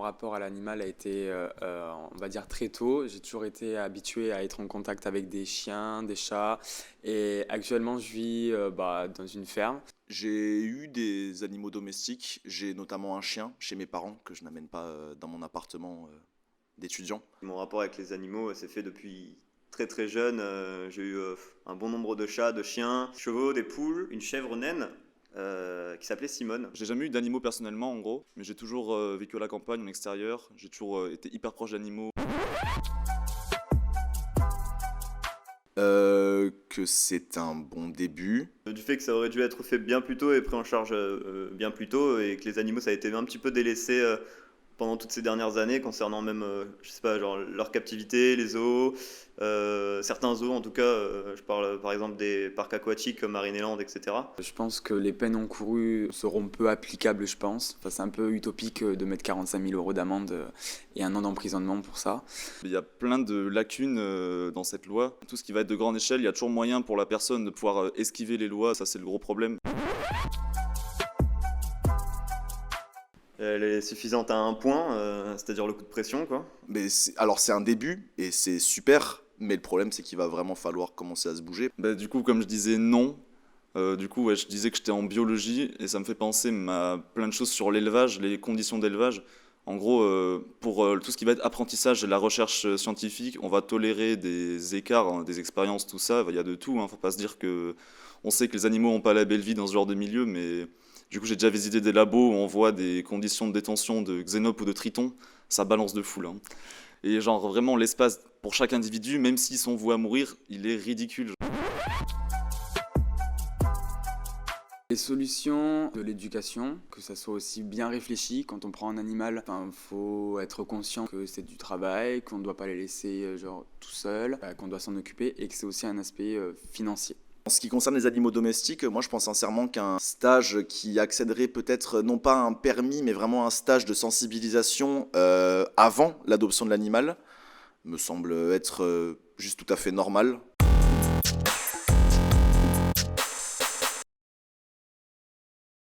rapport à l'animal a été, on va dire, très tôt. J'ai toujours été habitué à être en contact avec des chiens, des chats. Et actuellement, je vis dans une ferme. J'ai eu des animaux domestiques, j'ai notamment un chien chez mes parents que je n'amène pas dans mon appartement d'étudiant. Mon rapport avec les animaux s'est fait depuis très très jeune. J'ai eu un bon nombre de chats, de chiens, des chevaux, des poules, une chèvre naine qui s'appelait Simone. J'ai jamais eu d'animaux personnellement en gros, mais j'ai toujours vécu à la campagne, en extérieur, j'ai toujours été hyper proche d'animaux. Que c'est un bon début. Du fait que ça aurait dû être fait bien plus tôt et pris en charge bien plus tôt et que les animaux ça a été un petit peu délaissé pendant toutes ces dernières années concernant même, je sais pas, genre leur captivité, les zoos, certains zoos en tout cas, je parle par exemple des parcs aquatiques comme Marineland, etc. Je pense que les peines encourues seront peu applicables, je pense. Enfin, c'est un peu utopique de mettre 45 000 euros d'amende et 1 an d'emprisonnement pour ça. Il y a plein de lacunes dans cette loi. Tout ce qui va être de grande échelle, il y a toujours moyen pour la personne de pouvoir esquiver les lois, ça c'est le gros problème. Elle est suffisante à un point, c'est-à-dire le coup de pression, quoi. Mais alors c'est un début et c'est super, mais le problème c'est qu'il va vraiment falloir commencer à se bouger. Du coup, comme je disais non, ouais, je disais que j'étais en biologie et ça me fait penser à plein de choses sur l'élevage, les conditions d'élevage. En gros, pour tout ce qui va être apprentissage et la recherche scientifique, on va tolérer des écarts, hein, des expériences, tout ça. Il y a de tout, hein. Faut pas se dire que on sait que les animaux n'ont pas la belle vie dans ce genre de milieu, mais du coup, j'ai déjà visité des labos où on voit des conditions de détention de xénopes ou de tritons. Ça balance de fou, là, hein. Et genre vraiment l'espace pour chaque individu, même s'ils sont voués à mourir, il est ridicule. Les solutions de l'éducation, que ça soit aussi bien réfléchi quand on prend un animal, faut être conscient que c'est du travail, qu'on ne doit pas les laisser tout seul, qu'on doit s'en occuper et que c'est aussi un aspect financier. En ce qui concerne les animaux domestiques, moi je pense sincèrement qu'un stage qui accéderait peut-être non pas à un permis, mais vraiment un stage de sensibilisation avant l'adoption de l'animal me semble être juste tout à fait normal.